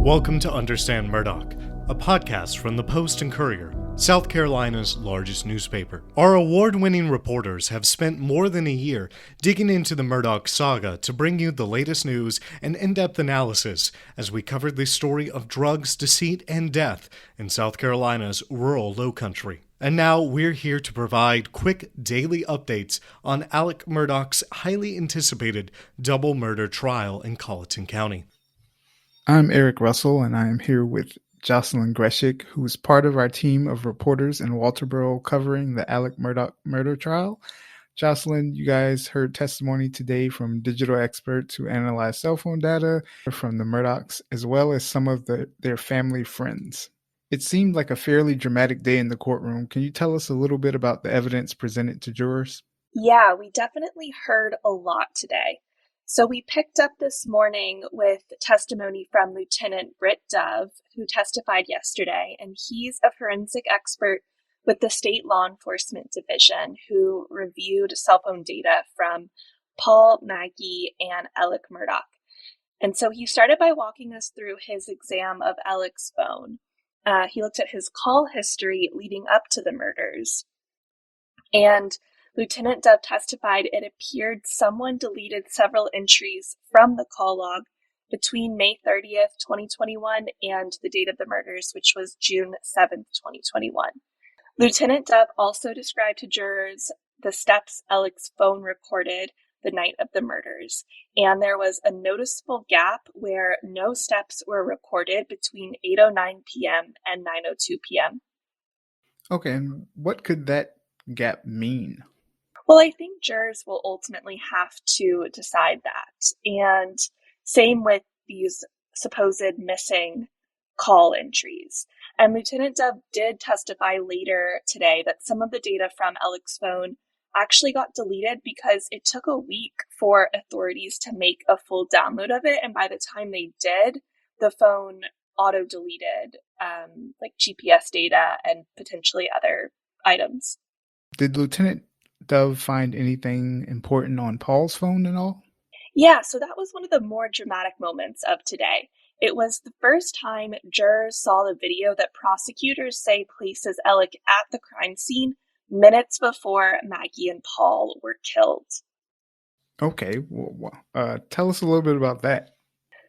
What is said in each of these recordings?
Welcome to Understand Murdaugh, a podcast from the Post and Courier, South Carolina's largest newspaper. Our award-winning reporters have spent more than a year digging into the Murdaugh saga to bring you the latest news and in-depth analysis as we cover the story of drugs, deceit, and death in South Carolina's rural Lowcountry. And now we're here to provide quick daily updates on Alex Murdaugh's highly anticipated double murder trial in Colleton County. I'm Eric Russell, and I am here with Jocelyn Greshik, who is part of our team of reporters in Walterboro covering the Alex Murdaugh murder trial. Jocelyn, you guys heard testimony today from digital experts who analyzed cell phone data from the Murdaughs, as well as some of their family friends. It seemed like a fairly dramatic day in the courtroom. Can you tell us a little bit about the evidence presented to jurors? Yeah, we definitely heard a lot today. So we picked up this morning with testimony from Lieutenant Britt Dove, who testified yesterday, and he's a forensic expert with the State Law Enforcement Division who reviewed cell phone data from Paul, Maggie, and Alex Murdaugh. And so he started by walking us through his exam of Alex's phone. He looked at his call history leading up to the murders. And Lieutenant Dove testified it appeared someone deleted several entries from the call log between May 30th, 2021 and the date of the murders, which was June 7th, 2021. Lieutenant Dove also described to jurors the steps Alex's phone recorded the night of the murders, and there was a noticeable gap where no steps were recorded between 8:09 p.m. and 9:02 p.m. Okay, and what could that gap mean? Well, I think jurors will ultimately have to decide that. And same with these supposed missing call entries. And Lieutenant Dove did testify later today that some of the data from Alex's phone actually got deleted because it took a week for authorities to make a full download of it. And by the time they did, the phone auto-deleted like GPS data and potentially other items. Did Lieutenant Dove find anything important on Paul's phone at all? Yeah, so that was one of the more dramatic moments of today. It was the first time jurors saw the video that prosecutors say places Alex at the crime scene minutes before Maggie and Paul were killed. Okay, tell us a little bit about that.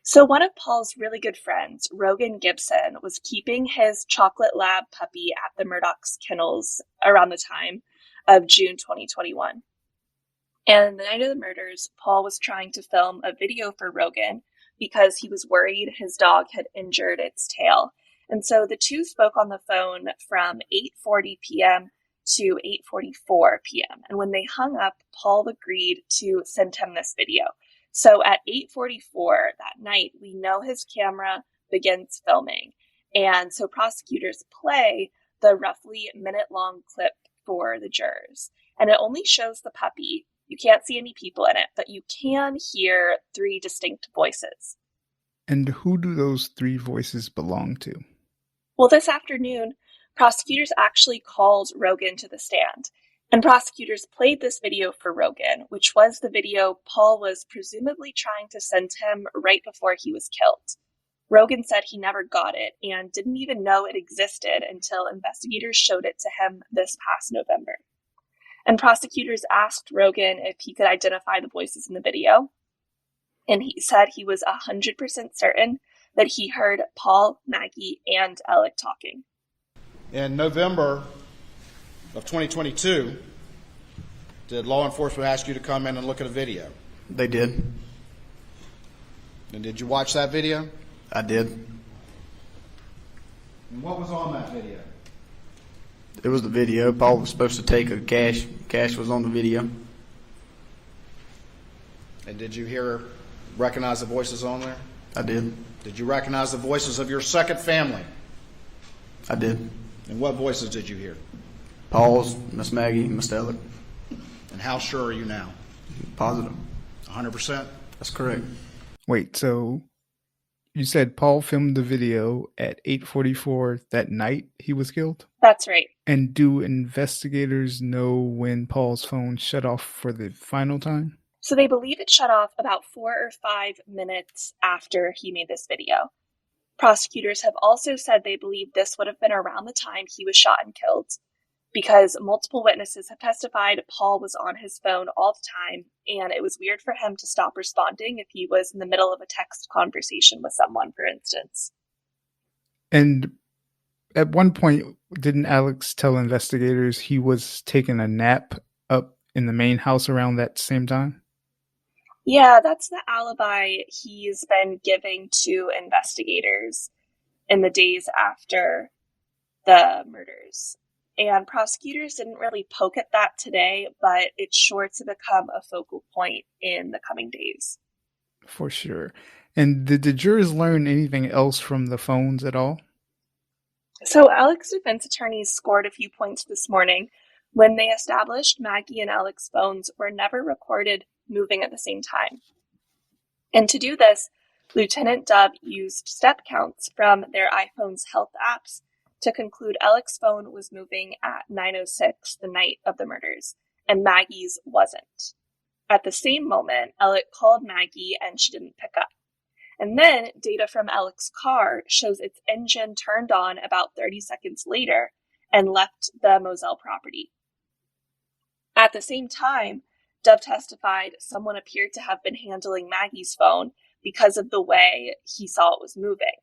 So one of Paul's really good friends, Rogan Gibson, was keeping his chocolate lab puppy at the Murdaugh's kennels around the time of June 2021. And the night of the murders, Paul was trying to film a video for Rogan because he was worried his dog had injured its tail. And so the two spoke on the phone from 8:40 p.m. to 8:44 p.m. And when they hung up, Paul agreed to send him this video. So at 8:44 that night, we know his camera begins filming. And so prosecutors play the roughly minute-long clip for the jurors. And it only shows the puppy. You can't see any people in it, but you can hear three distinct voices. And who do those three voices belong to? Well, this afternoon, prosecutors actually called Rogan to the stand. And prosecutors played this video for Rogan, which was the video Paul was presumably trying to send him right before he was killed. Rogan said he never got it and didn't even know it existed until investigators showed it to him this past November. And prosecutors asked Rogan if he could identify the voices in the video. And he said he was 100% certain that he heard Paul, Maggie, and Alex talking. In November of 2022, did law enforcement ask you to come in and look at a video? They did. And did you watch that video? I did. And what was on that video? It was the video. Paul was supposed to take a cash. Cash was on the video. And did you recognize the voices on there? I did. Did you recognize the voices of your second family? I did. And what voices did you hear? Paul's, Miss Maggie, Miss Alex. And how sure are you now? Positive. 100%? That's correct. Wait, so you said Paul filmed the video at 8:44 that night he was killed? That's right. And do investigators know when Paul's phone shut off for the final time? So they believe it shut off about 4 or 5 minutes after he made this video. Prosecutors have also said they believe this would have been around the time he was shot and killed, because multiple witnesses have testified Paul was on his phone all the time, and it was weird for him to stop responding if he was in the middle of a text conversation with someone, for instance. And at one point, didn't Alex tell investigators he was taking a nap up in the main house around that same time? Yeah, that's the alibi he's been giving to investigators in the days after the murders. And prosecutors didn't really poke at that today, but it's sure to become a focal point in the coming days. For sure. And did the jurors learn anything else from the phones at all? So Alex's defense attorneys scored a few points this morning when they established Maggie and Alex's phones were never recorded moving at the same time. And to do this, Lieutenant Dove used step counts from their iPhone's health apps to conclude Alex's phone was moving at 9:06 the night of the murders, and Maggie's wasn't. At the same moment, Alec called Maggie and she didn't pick up. And then data from Alex's car shows its engine turned on about 30 seconds later and left the Moselle property. At the same time, Dove testified someone appeared to have been handling Maggie's phone because of the way he saw it was moving.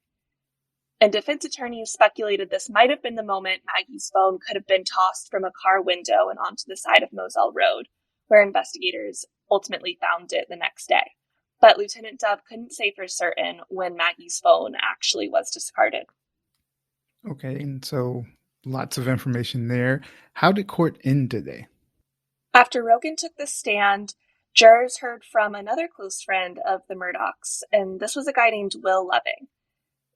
And defense attorneys speculated this might have been the moment Maggie's phone could have been tossed from a car window and onto the side of Moselle Road, where investigators ultimately found it the next day. But Lieutenant Dove couldn't say for certain when Maggie's phone actually was discarded. Okay, and so lots of information there. How did court end today? After Rogan took the stand, jurors heard from another close friend of the Murdaughs, and this was a guy named Will Loving.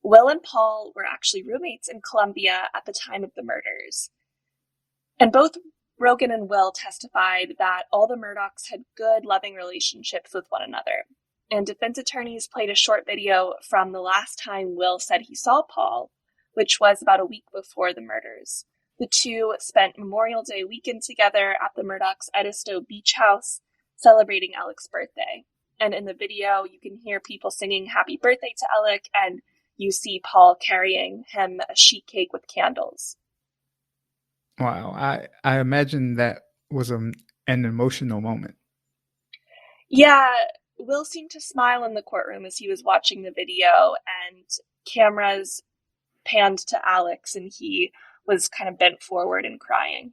Will and Paul were actually roommates in Columbia at the time of the murders. And both Rogan and Will testified that all the Murdaughs had good, loving relationships with one another. And defense attorneys played a short video from the last time Will said he saw Paul, which was about a week before the murders. The two spent Memorial Day weekend together at the Murdaughs' Edisto Beach House, celebrating Alec's birthday. And in the video, you can hear people singing happy birthday to Alec, and you see Paul carrying him a sheet cake with candles. Wow, I imagine that was an emotional moment. Yeah, Will seemed to smile in the courtroom as he was watching the video, and cameras panned to Alex, and he was kind of bent forward and crying.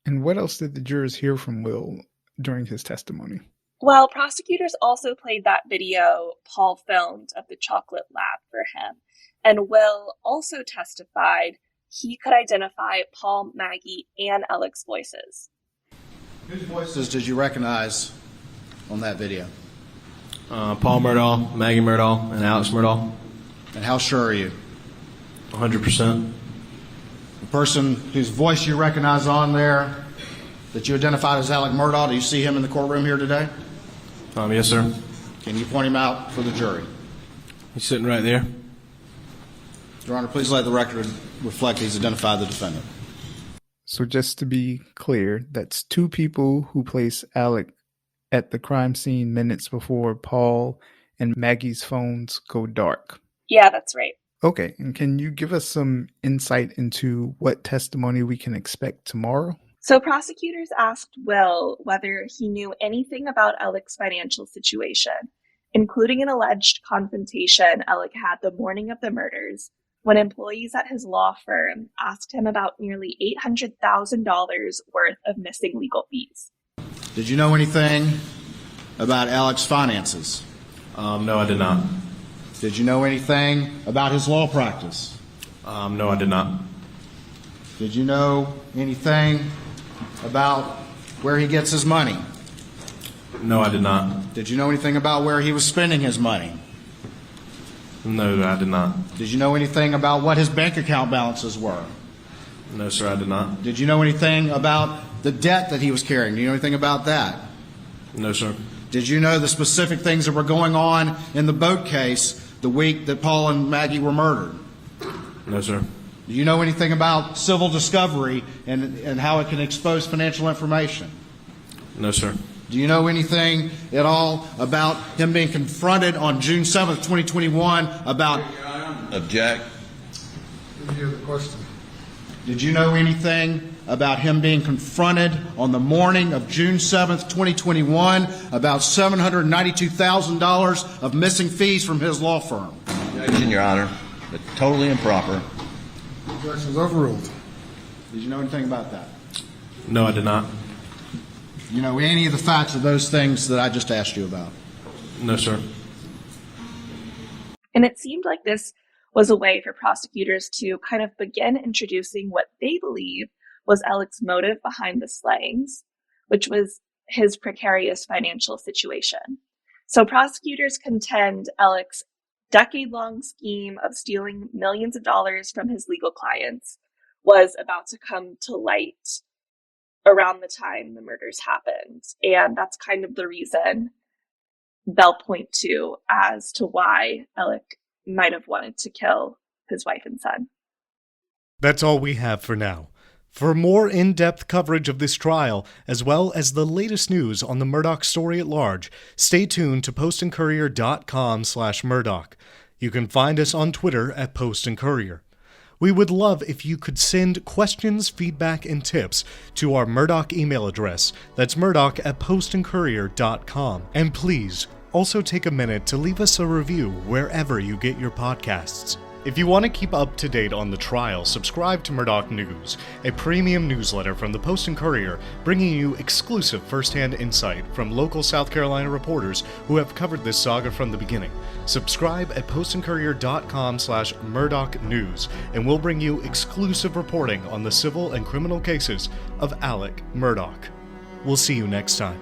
And what else did the jurors hear from Will during his testimony? Well, prosecutors also played that video Paul filmed of the chocolate lab for him. And Will also testified he could identify Paul, Maggie, and Alec's voices. Whose voices did you recognize on that video? Paul Murdaugh, Maggie Murdaugh, and Alex Murdaugh. And how sure are you? 100%. The person whose voice you recognize on there that you identified as Alex Murdaugh, do you see him in the courtroom here today? Yes, sir. Can you point him out for the jury? He's sitting right there. Your Honor, please let the record reflect he's identified the defendant. So just to be clear, that's two people who place Alec at the crime scene minutes before Paul and Maggie's phones go dark. Yeah, that's right. Okay, and can you give us some insight into what testimony we can expect tomorrow? So prosecutors asked Will whether he knew anything about Alec's financial situation, including an alleged confrontation Alec had the morning of the murders when employees at his law firm asked him about nearly $800,000 worth of missing legal fees. Did you know anything about Alec's finances? No, I did not. Did you know anything about his law practice? No, I did not. Did you know anything about where he gets his money? No, I did not. Did you know anything about where he was spending his money? No, I did not. Did you know anything about what his bank account balances were? No, sir, I did not. Did you know anything about the debt that he was carrying? Do you know anything about that? No, sir. Did you know the specific things that were going on in the boat case the week that Paul and Maggie were murdered? No, sir. Do you know anything about civil discovery and how it can expose financial information? No, sir. Do you know anything at all about him being confronted on June 7th, 2021 about... Object. Didn't hear the question. Did you know anything about him being confronted on the morning of June 7th, 2021, about $792,000 of missing fees from his law firm? Objection, Your Honor. But totally improper. Objection is overruled. Did you know anything about that? No, I did not. You know any of the facts of those things that I just asked you about? No, sir. And it seemed like this was a way for prosecutors to kind of begin introducing what they believe was Alex's motive behind the slayings, which was his precarious financial situation. So prosecutors contend Alex's decade-long scheme of stealing millions of dollars from his legal clients was about to come to light around the time the murders happened. And that's kind of the reason they'll point to as to why Alex might have wanted to kill his wife and son. That's all we have for now. For more in-depth coverage of this trial, as well as the latest news on the Murdaugh story at large, stay tuned to postandcourier.com/Murdaugh. You can find us on Twitter at Post and Courier. We would love if you could send questions, feedback, and tips to our Murdaugh email address. That's murdaugh@postandcourier.com. And please, also take a minute to leave us a review wherever you get your podcasts. If you want to keep up to date on the trial, subscribe to Murdaugh News, a premium newsletter from the Post and Courier, bringing you exclusive first-hand insight from local South Carolina reporters who have covered this saga from the beginning. Subscribe at postandcourier.com/Murdaugh News, and we'll bring you exclusive reporting on the civil and criminal cases of Alex Murdaugh. We'll see you next time.